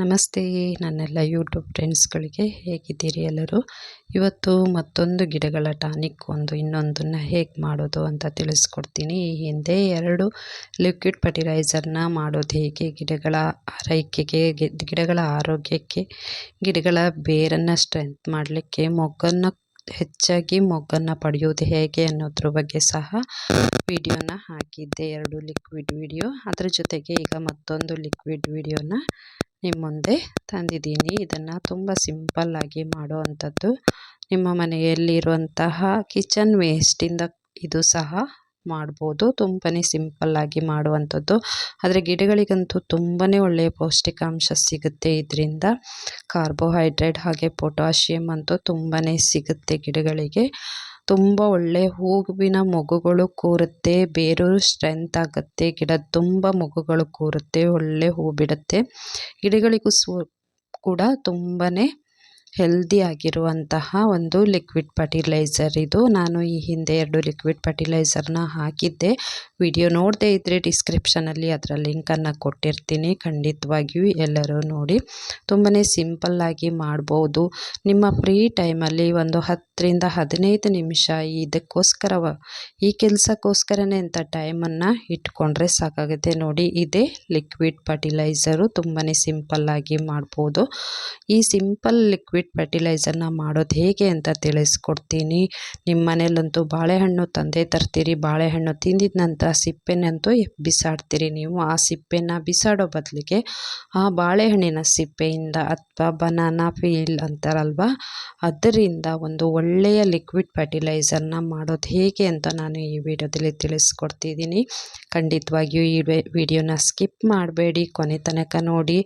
ನಮಸ್ತೆ ನನ್ನೆಲ್ಲ ಯೂಟ್ಯೂಬ್ ಫ್ರೆಂಡ್ಸ್ಗಳಿಗೆ ಹೇಗಿದ್ದೀರಿ ಎಲ್ಲರೂ. ಇವತ್ತು ಮತ್ತೊಂದು ಗಿಡಗಳ ಟಾನಿಕ್ ಇನ್ನೊಂದನ್ನು ಹೇಗೆ ಮಾಡೋದು ಅಂತ ತಿಳಿಸ್ಕೊಡ್ತೀನಿ. ಈ ಹಿಂದೆ 2 ಲಿಕ್ವಿಡ್ ಫರ್ಟಿಲೈಸರ್ನ ಮಾಡೋದು ಹೇಗೆ, ಗಿಡಗಳ ಆರೈಕೆಗೆ, ಗಿಡಗಳ ಆರೋಗ್ಯಕ್ಕೆ, ಗಿಡಗಳ ಬೇರನ್ನು ಸ್ಟ್ರೆಂತ್ ಮಾಡಲಿಕ್ಕೆ, ಹೆಚ್ಚಾಗಿ ಮೊಗ್ಗನ್ನು ಪಡೆಯೋದು ಹೇಗೆ ಅನ್ನೋದ್ರ ಬಗ್ಗೆ ಸಹ ವಿಡಿಯೋನ ಹಾಕಿದ್ದೆ. 2 ಲಿಕ್ವಿಡ್ ವಿಡಿಯೋ. ಅದರ ಜೊತೆಗೆ ಈಗ ಮತ್ತೊಂದು ಲಿಕ್ವಿಡ್ ವಿಡಿಯೋನ ನಿಮ್ಮ ಮುಂದೆ ತಂದಿದ್ದೀನಿ. ಇದನ್ನು ತುಂಬ ಸಿಂಪಲ್ಲಾಗಿ ಮಾಡುವಂಥದ್ದು. ನಿಮ್ಮ ಮನೆಯಲ್ಲಿರುವಂತಹ ಕಿಚನ್ ವೇಸ್ಟಿಂದ ಇದು ಸಹ ಮಾಡ್ಬೋದು. ತುಂಬಾ ಸಿಂಪಲ್ಲಾಗಿ ಮಾಡುವಂಥದ್ದು. ಆದರೆ ಗಿಡಗಳಿಗಂತೂ ತುಂಬಾ ಒಳ್ಳೆಯ ಪೌಷ್ಟಿಕಾಂಶ ಸಿಗುತ್ತೆ. ಇದರಿಂದ ಕಾರ್ಬೋಹೈಡ್ರೇಟ್ ಹಾಗೆ ಪೊಟ್ಯಾಷಿಯಮ್ ಅಂತೂ ತುಂಬಾ ಸಿಗುತ್ತೆ ಗಿಡಗಳಿಗೆ. ತುಂಬ ಒಳ್ಳೆ ಹೂವಿನ ಮೊಗ್ಗುಗಳು ಕೂರುತ್ತೆ, ಬೇರು ಸ್ಟ್ರೆಂತ್ ಆಗುತ್ತೆ, ಗಿಡ ತುಂಬ ಮೊಗ್ಗುಗಳು ಕೂರುತ್ತೆ, ಒಳ್ಳೆ ಹೂ ಬಿಡುತ್ತೆ. ಗಿಡಗಳಿಗೂ ಕೂಡ ತುಂಬಾ ಹೆಲ್ದಿ ಆಗಿರುವಂತಹ ಒಂದು ಲಿಕ್ವಿಡ್ ಫರ್ಟಿಲೈಸರ್ ಇದು. ನಾನು ಈ ಹಿಂದೆ 2 ಲಿಕ್ವಿಡ್ ಫರ್ಟಿಲೈಸರ್ನ ಹಾಕಿದ್ದೆ. ವಿಡಿಯೋ ನೋಡದೇ ಇದ್ದರೆ ಡಿಸ್ಕ್ರಿಪ್ಷನಲ್ಲಿ ಅದರ ಲಿಂಕನ್ನು ಕೊಟ್ಟಿರ್ತೀನಿ. ಖಂಡಿತವಾಗಿಯೂ ಎಲ್ಲರೂ ನೋಡಿ. ತುಂಬಾ ಸಿಂಪಲ್ಲಾಗಿ ಮಾಡ್ಬೋದು. ನಿಮ್ಮ ಫ್ರೀ ಟೈಮಲ್ಲಿ ಒಂದು 10ರಿಂದ 15 ನಿಮಿಷ ಈ ಕೆಲಸಕ್ಕೋಸ್ಕರನೇ ಅಂತ ಟೈಮನ್ನು ಇಟ್ಕೊಂಡ್ರೆ ಸಾಕಾಗುತ್ತೆ. ನೋಡಿ, ಇದೇ ಲಿಕ್ವಿಡ್ ಫರ್ಟಿಲೈಸರು. ತುಂಬಾ ಸಿಂಪಲ್ಲಾಗಿ ಮಾಡ್ಬೋದು. ಈ ಸಿಂಪಲ್ ಲಿಕ್ವಿಡ್ ಫರ್ಟಿಲೈಸರ್ನ ಮಾಡೋದು ಹೇಗೆ ಅಂತ ತಿಳಿಸ್ಕೊಡ್ತೀನಿ. ನಿಮ್ಮ ಮನೇಲಂತೂ ಬಾಳೆಹಣ್ಣು ತಂದೇ ತರ್ತೀರಿ. ಬಾಳೆಹಣ್ಣು ತಿಂದಿದ ನಂತರ ಸಿಪ್ಪೆನಂತೂ ಬಿಸಾಡ್ತೀರಿ ನೀವು. ಆ ಸಿಪ್ಪೆನ ಬಿಸಾಡೋ ಬದಲಿಗೆ ಆ ಬಾಳೆಹಣ್ಣಿನ ಸಿಪ್ಪೆಯಿಂದ ಅಥವಾ ಬನಾನಾ ಪೀಲ್ ಅಂತಾರಲ್ವ, ಅದರಿಂದ ಒಂದು ಒಳ್ಳೆಯ ಲಿಕ್ವಿಡ್ ಫರ್ಟಿಲೈಸರ್ನ ಮಾಡೋದು ಹೇಗೆ ಅಂತ ನಾನು ಈ ವಿಡಿಯೋದಲ್ಲಿ ತಿಳಿಸ್ಕೊಡ್ತಿದ್ದೀನಿ. ಖಂಡಿತವಾಗಿಯೂ ಈ ವಿಡಿಯೋನ ಸ್ಕಿಪ್ ಮಾಡಬೇಡಿ, ಕೊನೆ ತನಕ ನೋಡಿ.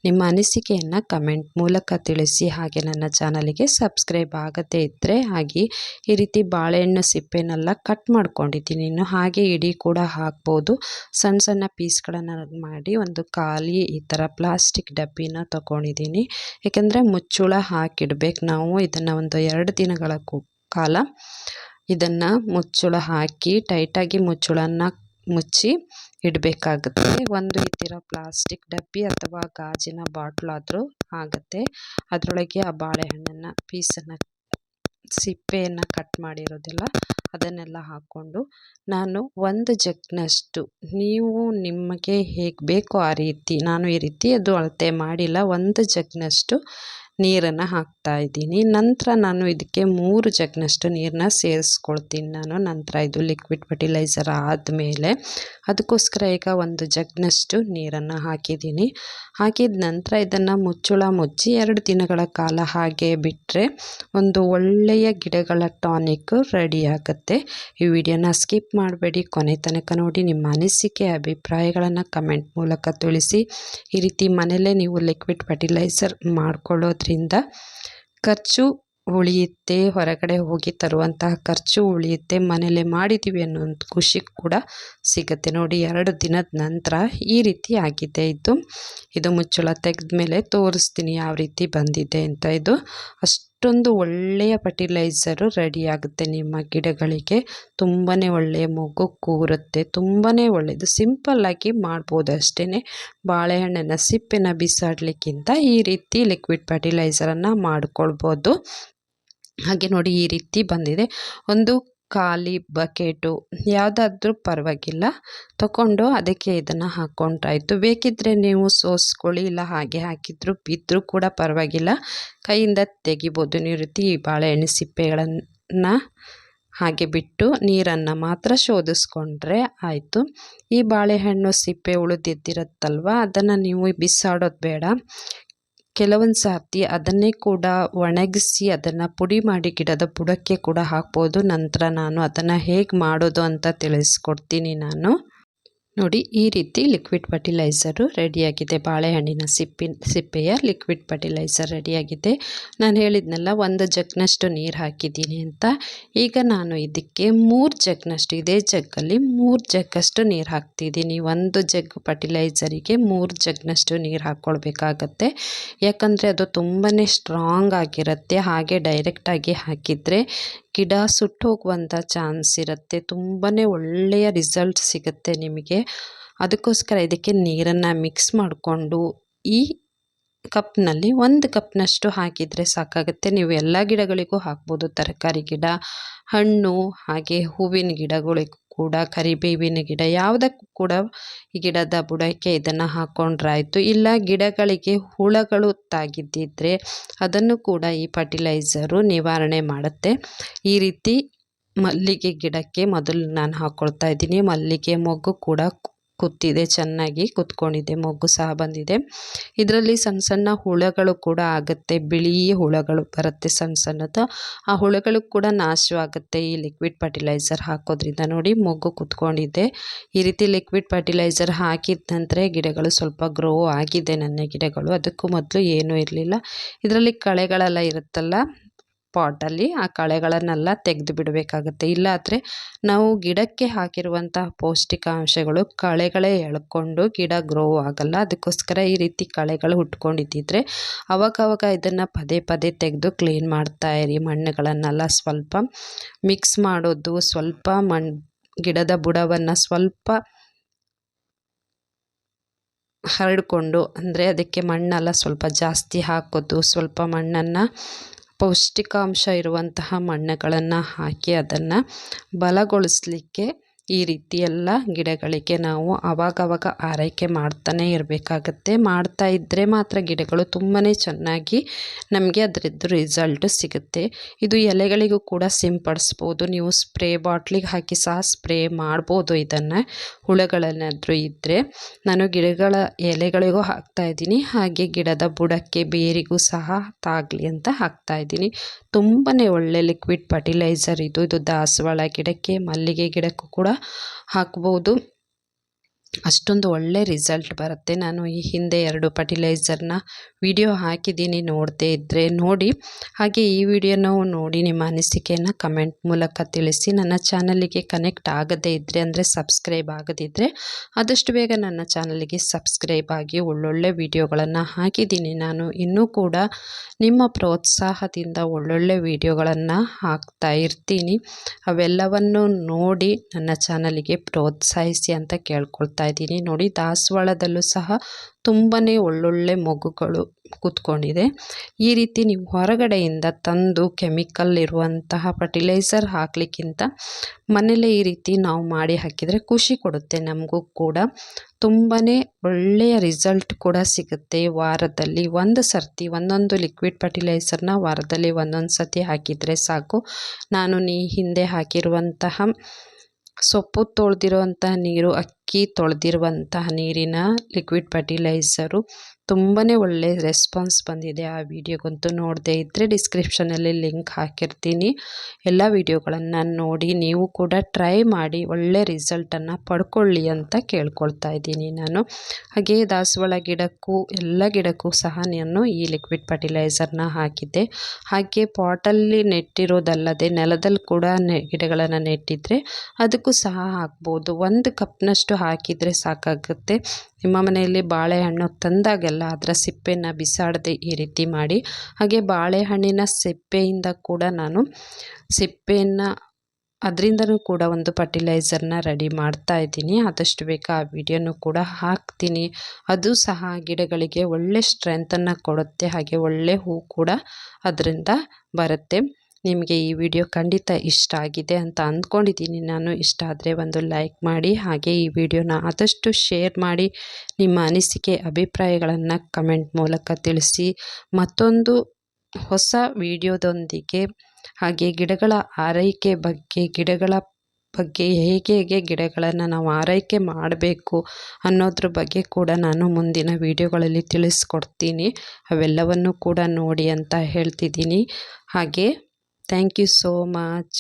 ನಿಮ್ಮ ಅನಿಸಿಕೆಯನ್ನು ಕಮೆಂಟ್ ಮೂಲಕ ತಿಳಿಸಿ. ಹಾಗೆ ನನ್ನ ಚಾನಲಿಗೆ ಸಬ್ಸ್ಕ್ರೈಬ್ ಆಗದೇ ಇದ್ದರೆ ಹಾಗೆ ಈ ರೀತಿ ಬಾಳೆಹಣ್ಣು ಸಿಪ್ಪೆನೆಲ್ಲ ಕಟ್ ಮಾಡ್ಕೊಂಡಿದ್ದೀನಿ. ಇನ್ನು ಹಾಗೆ ಇಡೀ ಕೂಡ ಹಾಕ್ಬೋದು. ಸಣ್ಣ ಸಣ್ಣ ಪೀಸ್ಗಳನ್ನು ಮಾಡಿ ಒಂದು ಖಾಲಿ ಈ ಥರ ಪ್ಲಾಸ್ಟಿಕ್ ಡಬ್ಬಿನ ತೊಗೊಂಡಿದ್ದೀನಿ. ಏಕೆಂದರೆ ಮುಚ್ಚಳ ಹಾಕಿಡ್ಬೇಕು ನಾವು. ಇದನ್ನು ಒಂದು 2 ದಿನಗಳ ಕಾಲ ಇದನ್ನು ಮುಚ್ಚಳ ಹಾಕಿ ಟೈಟಾಗಿ ಮುಚ್ಚಳನ ಮುಚ್ಚಿ ಇಡಬೇಕಾಗುತ್ತೆ. ಒಂದು ಈ ಥರ ಪ್ಲಾಸ್ಟಿಕ್ ಡಬ್ಬಿ ಅಥವಾ ಗಾಜಿನ ಬಾಟ್ಲಾದರೂ ಆಗುತ್ತೆ. ಅದರೊಳಗೆ ಆ ಬಾಳೆಹಣ್ಣನ್ನು ಪೀಸನ್ನು ಸಿಪ್ಪೆಯನ್ನು ಕಟ್ ಮಾಡಿರೋದಿಲ್ಲ ಅದನ್ನೆಲ್ಲ ಹಾಕ್ಕೊಂಡು ನಾನು 1 ಜಗ್ನಷ್ಟು, ನೀವು ನಿಮಗೆ ಹೇಗೆ ಬೇಕೋ ಆ ರೀತಿ, ನಾನು ಈ ರೀತಿ ಅದು ಅಳತೆ ಮಾಡಿಲ್ಲ, 1 ಜಗ್ನಷ್ಟು ನೀರನ್ನು ಹಾಕ್ತಾ ಇದ್ದೀನಿ. ನಂತರ ನಾನು ಇದಕ್ಕೆ 3 ಜಗ್ನಷ್ಟು ನೀರನ್ನ ಸೇರಿಸ್ಕೊಳ್ತೀನಿ ನಾನು. ನಂತರ ಇದು ಲಿಕ್ವಿಡ್ ಫರ್ಟಿಲೈಸರ್ ಆದಮೇಲೆ ಅದಕ್ಕೋಸ್ಕರ ಈಗ 1 ಜಗ್ನಷ್ಟು ನೀರನ್ನು ಹಾಕಿದ್ದೀನಿ. ಹಾಕಿದ ನಂತರ ಇದನ್ನು ಮುಚ್ಚಳ ಮುಚ್ಚಿ 2 ದಿನಗಳ ಕಾಲ ಹಾಗೆ ಬಿಟ್ಟರೆ ಒಂದು ಒಳ್ಳೆಯ ಗಿಡಗಳ ಟಾನಿಕ್ ರೆಡಿ ಆಗುತ್ತೆ. ಈ ವಿಡಿಯೋನ ಸ್ಕಿಪ್ ಮಾಡಬೇಡಿ, ಕೊನೆ ತನಕ ನೋಡಿ. ನಿಮ್ಮ ಅನಿಸಿಕೆ ಅಭಿಪ್ರಾಯಗಳನ್ನು ಕಮೆಂಟ್ ಮೂಲಕ ತಿಳಿಸಿ. ಈ ರೀತಿ ಮನೆಯಲ್ಲೇ ನೀವು ಲಿಕ್ವಿಡ್ ಫರ್ಟಿಲೈಸರ್ ಮಾಡ್ಕೊಳ್ಳೋದ್ರಿಂದ ಖರ್ಚು ಉಳಿಯುತ್ತೆ, ಹೊರಗಡೆ ಹೋಗಿ ತರುವಂತಹ ಖರ್ಚು ಉಳಿಯುತ್ತೆ, ಮನೇಲೆ ಮಾಡಿದ್ದೀವಿ ಅನ್ನೋ ಒಂದು ಖುಷಿ ಕೂಡ ಸಿಗುತ್ತೆ. ನೋಡಿ, 2 ದಿನದ ನಂತರ ಈ ರೀತಿ ಆಗಿದೆ. ಇದು ಮುಚ್ಚಳ ತೆಗೆದ ಮೇಲೆ ತೋರಿಸ್ತೀನಿ ಯಾವ ರೀತಿ ಬಂದಿದೆ ಅಂತ. ಇದು ಅಷ್ಟೊಂದು ಒಳ್ಳೆಯ ಫರ್ಟಿಲೈಸರು ರೆಡಿ ಆಗುತ್ತೆ ನಿಮ್ಮ ಗಿಡಗಳಿಗೆ. ತುಂಬಾ ಒಳ್ಳೆಯ ಮೊಗ್ಗು ಕೂರುತ್ತೆ, ತುಂಬಾ ಒಳ್ಳೆಯದು. ಸಿಂಪಲ್ಲಾಗಿ ಮಾಡ್ಬೋದು ಅಷ್ಟೇ. ಬಾಳೆಹಣ್ಣಿನ ಸಿಪ್ಪೆನ ಬಿಸಾಡಲಿಕ್ಕಿಂತ ಈ ರೀತಿ ಲಿಕ್ವಿಡ್ ಫರ್ಟಿಲೈಸರನ್ನು ಮಾಡ್ಕೊಳ್ಬೋದು. ಹಾಗೆ ನೋಡಿ, ಈ ರೀತಿ ಬಂದಿದೆ. ಒಂದು ಖಾಲಿ ಬಕೆಟು ಯಾವುದಾದ್ರೂ ಪರವಾಗಿಲ್ಲ ತಗೊಂಡು ಅದಕ್ಕೆ ಇದನ್ನು ಹಾಕ್ಕೊಂಡ್ರಾಯ್ತು. ಬೇಕಿದ್ದರೆ ನೀವು ಸೋಸ್ಕೊಳ್ಳಿ, ಇಲ್ಲ ಹಾಗೆ ಹಾಕಿದ್ರು ಬಿದ್ದರೂ ಕೂಡ ಪರವಾಗಿಲ್ಲ, ಕೈಯಿಂದ ತೆಗಿಬೋದು. ನೀವು ರೀತಿ ಈ ಬಾಳೆಹಣ್ಣು ಸಿಪ್ಪೆಗಳನ್ನು ಹಾಗೆ ಬಿಟ್ಟು ನೀರನ್ನು ಮಾತ್ರ ಶೋಧಿಸ್ಕೊಂಡ್ರೆ ಆಯಿತು. ಈ ಬಾಳೆಹಣ್ಣು ಸಿಪ್ಪೆ ಉಳಿದಿದ್ದಿರುತ್ತಲ್ವ, ಅದನ್ನು ನೀವು ಬಿಸಾಡೋದು ಬೇಡ. ಕೆಲವೊಂದು ಸರ್ತಿ ಅದನ್ನೇ ಕೂಡ ಒಣಗಿಸಿ ಅದನ್ನು ಪುಡಿ ಮಾಡಿ ಗಿಡದ ಬುಡಕ್ಕೆ ಕೂಡ ಹಾಕ್ಬೋದು. ನಂತರ ನಾನು ಅದನ್ನು ಹೇಗೆ ಮಾಡೋದು ಅಂತ ತಿಳಿಸ್ಕೊಡ್ತೀನಿ ನಾನು. ನೋಡಿ, ಈ ರೀತಿ ಲಿಕ್ವಿಡ್ ಫರ್ಟಿಲೈಸರು ರೆಡಿಯಾಗಿದೆ. ಬಾಳೆಹಣ್ಣಿನ ಸಿಪ್ಪೆಯ ಲಿಕ್ವಿಡ್ ಫರ್ಟಿಲೈಸರ್ ರೆಡಿಯಾಗಿದೆ. ನಾನು ಹೇಳಿದ್ನಲ್ಲ 1 ಜಗ್ನಷ್ಟು ನೀರು ಹಾಕಿದ್ದೀನಿ ಅಂತ. ಈಗ ನಾನು ಇದಕ್ಕೆ 3 ಜಗ್ನಷ್ಟು, ಇದೇ ಜಗ್ಗಲ್ಲಿ 3 ಜಗ್ಗಷ್ಟು ನೀರು ಹಾಕ್ತಿದ್ದೀನಿ. 1 ಜಗ್ ಫರ್ಟಿಲೈಸರಿಗೆ 3 ಜಗ್ನಷ್ಟು ನೀರು ಹಾಕ್ಕೊಳ್ಬೇಕಾಗತ್ತೆ. ಯಾಕಂದರೆ ಅದು ತುಂಬಾ ಸ್ಟ್ರಾಂಗ್ ಆಗಿರುತ್ತೆ. ಹಾಗೆ ಡೈರೆಕ್ಟಾಗಿ ಹಾಕಿದರೆ ಗಿಡ ಸುಟ್ಟೋಗುವಂಥ ಚಾನ್ಸ್ ಇರುತ್ತೆ. ತುಂಬಾ ಒಳ್ಳೆಯ ರಿಸಲ್ಟ್ ಸಿಗುತ್ತೆ ನಿಮಗೆ. ಅದಕ್ಕೋಸ್ಕರ ಇದಕ್ಕೆ ನೀರನ್ನು ಮಿಕ್ಸ್ ಮಾಡಿಕೊಂಡು ಈ ಕಪ್ನಲ್ಲಿ 1 ಕಪ್ನಷ್ಟು ಹಾಕಿದರೆ ಸಾಕಾಗುತ್ತೆ. ನೀವು ಎಲ್ಲ ಗಿಡಗಳಿಗೂ ಹಾಕ್ಬೋದು, ತರಕಾರಿ ಗಿಡ, ಹಣ್ಣು, ಹಾಗೆ ಹೂವಿನ ಗಿಡಗಳಿಗೂ ಕೂಡ, ಕರಿಬೇವಿನ ಗಿಡ ಯಾವುದಕ್ಕೂ ಕೂಡ ಈ ಗಿಡದ ಬುಡಕ್ಕೆ ಇದನ್ನು ಹಾಕ್ಕೊಂಡ್ರಾಯ್ತು. ಇಲ್ಲ ಗಿಡಗಳಿಗೆ ಹುಳಗಳು ತಾಗಿದ್ದಿದ್ರೆ ಅದನ್ನು ಕೂಡ ಈ ಫರ್ಟಿಲೈಸರು ನಿವಾರಣೆ ಮಾಡುತ್ತೆ. ಈ ರೀತಿ ಮಲ್ಲಿಗೆ ಗಿಡಕ್ಕೆ ಮೊದಲು ನಾನು ಹಾಕ್ಕೊಳ್ತಾ ಇದ್ದೀನಿ. ಮಲ್ಲಿಗೆ ಮೊಗ್ಗು ಕೂಡ ಕೂತಿದೆ, ಚೆನ್ನಾಗಿ ಕೂತ್ಕೊಂಡಿದೆ, ಮೊಗ್ಗು ಸಹ ಬಂದಿದೆ. ಇದರಲ್ಲಿ ಸಣ್ಣ ಸಣ್ಣ ಹುಳಗಳು ಕೂಡ ಆಗುತ್ತೆ, ಬಿಳಿ ಹುಳಗಳು ಬರುತ್ತೆ ಸಣ್ಣ ಸಣ್ಣದು. ಆ ಹುಳಗಳು ಕೂಡ ನಾಶವಾಗುತ್ತೆ ಈ ಲಿಕ್ವಿಡ್ ಫರ್ಟಿಲೈಸರ್ ಹಾಕೋದ್ರಿಂದ. ನೋಡಿ ಮೊಗ್ಗು ಕೂತ್ಕೊಂಡಿದೆ. ಈ ರೀತಿ ಲಿಕ್ವಿಡ್ ಫರ್ಟಿಲೈಸರ್ ಹಾಕಿದ ನಂತರ ಗಿಡಗಳು ಸ್ವಲ್ಪ ಗ್ರೋ ಆಗಿದೆ ನನ್ನ ಗಿಡಗಳು. ಅದಕ್ಕೂ ಮೊದಲು ಏನೂ ಇರಲಿಲ್ಲ. ಇದರಲ್ಲಿ ಕಳೆಗಳೆಲ್ಲ ಇರುತ್ತಲ್ಲ ಪಾಟಲ್ಲಿ, ಆ ಕಳೆಗಳನ್ನೆಲ್ಲ ತೆಗೆದು ಬಿಡಬೇಕಾಗುತ್ತೆ. ಇಲ್ಲಾದರೆ ನಾವು ಗಿಡಕ್ಕೆ ಹಾಕಿರುವಂತಹ ಪೌಷ್ಟಿಕಾಂಶಗಳು ಕಳೆಗಳೇ ಎಳ್ಕೊಂಡು ಗಿಡ ಗ್ರೋ ಆಗಲ್ಲ. ಅದಕ್ಕೋಸ್ಕರ ಈ ರೀತಿ ಕಳೆಗಳು ಹುಟ್ಕೊಂಡಿದ್ದಿದ್ರೆ ಅವಾಗವಾಗ ಇದನ್ನು ಪದೇ ಪದೇ ತೆಗೆದು ಕ್ಲೀನ್ ಮಾಡ್ತಾ ಇರಿ. ಮಣ್ಣುಗಳನ್ನೆಲ್ಲ ಸ್ವಲ್ಪ ಮಿಕ್ಸ್ ಮಾಡೋದು, ಸ್ವಲ್ಪ ಗಿಡದ ಬುಡವನ್ನು ಸ್ವಲ್ಪ ಹರಡಿಕೊಂಡು, ಅಂದರೆ ಅದಕ್ಕೆ ಮಣ್ಣೆಲ್ಲ ಸ್ವಲ್ಪ ಜಾಸ್ತಿ ಹಾಕೋದು, ಸ್ವಲ್ಪ ಮಣ್ಣನ್ನು ಪೌಷ್ಟಿಕಾಂಶ ಇರುವಂತಹ ಮಣ್ಣುಗಳನ್ನು ಹಾಕಿ ಅದನ್ನು ಬಲಗೊಳಿಸಲಿಕ್ಕೆ ಈ ರೀತಿ ಎಲ್ಲ ಗಿಡಗಳಿಗೆ ನಾವು ಆವಾಗವಾಗ ಆರೈಕೆ ಮಾಡ್ತಾನೆ ಇರಬೇಕಾಗತ್ತೆ. ಮಾಡ್ತಾ ಇದ್ದರೆ ಮಾತ್ರ ಗಿಡಗಳು ತುಂಬಾ ಚೆನ್ನಾಗಿ ನಮಗೆ ಅದರದ್ದು ರಿಸಲ್ಟು ಸಿಗುತ್ತೆ. ಇದು ಎಲೆಗಳಿಗೂ ಕೂಡ ಸಿಂಪಡಿಸ್ಬೋದು. ನೀವು ಸ್ಪ್ರೇ ಬಾಟ್ಲಿಗೆ ಹಾಕಿ ಸಹ ಸ್ಪ್ರೇ ಮಾಡ್ಬೋದು. ಇದನ್ನು ಹುಳಗಳೇನಾದರೂ ಇದ್ದರೆ ನಾನು ಗಿಡಗಳ ಎಲೆಗಳಿಗೂ ಹಾಕ್ತಾಯಿದ್ದೀನಿ, ಹಾಗೆ ಗಿಡದ ಬುಡಕ್ಕೆ ಬೇರಿಗೂ ಸಹ ತಾಗಲಿ ಅಂತ ಹಾಕ್ತಾಯಿದ್ದೀನಿ. ತುಂಬಾ ಒಳ್ಳೆ ಲಿಕ್ವಿಡ್ ಫರ್ಟಿಲೈಸರ್ ಇದು. ದಾಸವಾಳ ಗಿಡಕ್ಕೆ, ಮಲ್ಲಿಗೆ ಗಿಡಕ್ಕೂ ಕೂಡ ಹಾಕ್ಬೋದು. ಅಷ್ಟೊಂದು ಒಳ್ಳೆ ರಿಸಲ್ಟ್ ಬರುತ್ತೆ. ನಾನು ಈ ಹಿಂದೆ 2 ಫರ್ಟಿಲೈಸರ್ನ ವಿಡಿಯೋ ಹಾಕಿದ್ದೀನಿ, ನೋಡದೇ ಇದ್ದರೆ ನೋಡಿ. ಹಾಗೆ ಈ ವಿಡಿಯೋನ ನೋಡಿ ನಿಮ್ಮ ಅನಿಸಿಕೆಯನ್ನು ಕಮೆಂಟ್ ಮೂಲಕ ತಿಳಿಸಿ. ನನ್ನ ಚಾನಲಿಗೆ ಕನೆಕ್ಟ್ ಆಗದೇ ಇದ್ದರೆ, ಅಂದರೆ ಸಬ್ಸ್ಕ್ರೈಬ್ ಆಗದಿದ್ದರೆ ಆದಷ್ಟು ಬೇಗ ನನ್ನ ಚಾನಲಿಗೆ ಸಬ್ಸ್ಕ್ರೈಬ್ ಆಗಿ. ಒಳ್ಳೊಳ್ಳೆ ವಿಡಿಯೋಗಳನ್ನು ಹಾಕಿದ್ದೀನಿ ನಾನು. ಇನ್ನೂ ಕೂಡ ನಿಮ್ಮ ಪ್ರೋತ್ಸಾಹದಿಂದ ಒಳ್ಳೊಳ್ಳೆ ವಿಡಿಯೋಗಳನ್ನು ಹಾಕ್ತಾ ಇರ್ತೀನಿ. ಅವೆಲ್ಲವನ್ನು ನೋಡಿ ನನ್ನ ಚಾನಲಿಗೆ ಪ್ರೋತ್ಸಾಹಿಸಿ ಅಂತ ಕೇಳ್ಕೊಳ್ತಾ ಇದ್ದೀನಿ. ನೋಡಿ ದಾಸವಾಳದಲ್ಲೂ ಸಹ ತುಂಬಾ ಒಳ್ಳೊಳ್ಳೆ ಮೊಗ್ಗುಗಳು ಕೂತ್ಕೊಂಡಿದೆ. ಈ ರೀತಿ ನೀವು ಹೊರಗಡೆಯಿಂದ ತಂದು ಕೆಮಿಕಲ್ ಇರುವಂತಹ ಫರ್ಟಿಲೈಸರ್ ಹಾಕಲಿಕ್ಕಿಂತ ಮನೇಲೇ ಈ ರೀತಿ ನಾವು ಮಾಡಿ ಹಾಕಿದರೆ ಖುಷಿ ಕೊಡುತ್ತೆ ನಮಗೂ ಕೂಡ. ತುಂಬಾ ಒಳ್ಳೆಯ ರಿಸಲ್ಟ್ ಕೂಡ ಸಿಗುತ್ತೆ. ವಾರದಲ್ಲಿ 1 ಸರ್ತಿ ಒಂದೊಂದು ಲಿಕ್ವಿಡ್ ಫರ್ಟಿಲೈಸರ್ನ ವಾರದಲ್ಲಿ 1 ಸರ್ತಿ ಹಾಕಿದರೆ ಸಾಕು. ನಾನು ಹಿಂದೆ ಹಾಕಿರುವಂತಹ ಸೊಪ್ಪು ತೊಳೆದಿರುವಂತಹ ನೀರು, ಅಕ್ಕಿ ತೊಳೆದಿರುವಂತಹ ನೀರಿನ ಲಿಕ್ವಿಡ್ ಫರ್ಟಿಲೈಸರು ತುಂಬಾ ಒಳ್ಳೆ ರೆಸ್ಪಾನ್ಸ್ ಬಂದಿದೆ. ಆ ವಿಡಿಯೋಗಂತೂ ನೋಡದೇ ಇದ್ದರೆ ಡಿಸ್ಕ್ರಿಪ್ಷನಲ್ಲಿ ಲಿಂಕ್ ಹಾಕಿರ್ತೀನಿ. ಎಲ್ಲ ವಿಡಿಯೋಗಳನ್ನು ನೋಡಿ ನೀವು ಕೂಡ ಟ್ರೈ ಮಾಡಿ ಒಳ್ಳೆ ರಿಸಲ್ಟನ್ನು ಪಡ್ಕೊಳ್ಳಿ ಅಂತ ಕೇಳ್ಕೊಳ್ತಾ ಇದ್ದೀನಿ ನಾನು. ಹಾಗೆ ದಾಸವಾಳ ಗಿಡಕ್ಕೂ ಎಲ್ಲ ಗಿಡಕ್ಕೂ ಸಹ ನಾನು ಈ ಲಿಕ್ವಿಡ್ ಫರ್ಟಿಲೈಸರ್ನ ಹಾಕಿದ್ದೆ. ಹಾಗೆ ಪಾಟಲ್ಲಿ ನೆಟ್ಟಿರೋದಲ್ಲದೆ ನೆಲದಲ್ಲಿ ಕೂಡ ಗಿಡಗಳನ್ನು ನೆಟ್ಟಿದ್ರೆ ಅದಕ್ಕೂ ಸಹ ಹಾಕ್ಬೋದು. 1 ಕಪ್ನಷ್ಟು ಹಾಕಿದರೆ ಸಾಕಾಗುತ್ತೆ. ನಿಮ್ಮ ಮನೆಯಲ್ಲಿ ಬಾಳೆಹಣ್ಣು ತಂದಾಗೆಲ್ಲ ಅದರ ಸಿಪ್ಪೆಯನ್ನು ಬಿಸಾಡದೆ ಈ ರೀತಿ ಮಾಡಿ. ಹಾಗೆ ಬಾಳೆಹಣ್ಣಿನ ಸಿಪ್ಪೆಯಿಂದ ಕೂಡ ನಾನು ಅದರಿಂದನೂ ಕೂಡ ಒಂದು ಫರ್ಟಿಲೈಸರ್ನ ರೆಡಿ ಮಾಡ್ತಾ ಇದ್ದೀನಿ. ಆದಷ್ಟು ಬೇಗ ಆ ವಿಡಿಯೋನು ಕೂಡ ಹಾಕ್ತೀನಿ. ಅದು ಸಹ ಗಿಡಗಳಿಗೆ ಒಳ್ಳೆ ಸ್ಟ್ರೆಂತನ್ನು ಕೊಡುತ್ತೆ. ಹಾಗೆ ಒಳ್ಳೆ ಹೂ ಕೂಡ ಅದರಿಂದ ಬರುತ್ತೆ. ನಿಮಗೆ ಈ ವಿಡಿಯೋ ಖಂಡಿತ ಇಷ್ಟ ಆಗಿದೆ ಅಂತ ಅಂದ್ಕೊಂಡಿದ್ದೀನಿ ನಾನು. ಇಷ್ಟ ಆದರೆ ಒಂದು ಲೈಕ್ ಮಾಡಿ, ಹಾಗೆ ಈ ವಿಡಿಯೋನ ಆದಷ್ಟು ಶೇರ್ ಮಾಡಿ. ನಿಮ್ಮ ಅನಿಸಿಕೆ ಅಭಿಪ್ರಾಯಗಳನ್ನು ಕಮೆಂಟ್ ಮೂಲಕ ತಿಳಿಸಿ. ಮತ್ತೊಂದು ಹೊಸ ವಿಡಿಯೋದೊಂದಿಗೆ, ಹಾಗೆ ಗಿಡಗಳ ಆರೈಕೆ ಬಗ್ಗೆ ಹೇಗೆ ಗಿಡಗಳನ್ನು ನಾವು ಆರೈಕೆ ಮಾಡಬೇಕು ಅನ್ನೋದ್ರ ಬಗ್ಗೆ ಕೂಡ ನಾನು ಮುಂದಿನ ವಿಡಿಯೋಗಳಲ್ಲಿ ತಿಳಿಸ್ಕೊಡ್ತೀನಿ. ಅವೆಲ್ಲವನ್ನು ಕೂಡ ನೋಡಿ ಅಂತ ಹೇಳ್ತಿದ್ದೀನಿ. ಹಾಗೆ ಥ್ಯಾಂಕ್ ಯು ಸೋ ಮಚ್.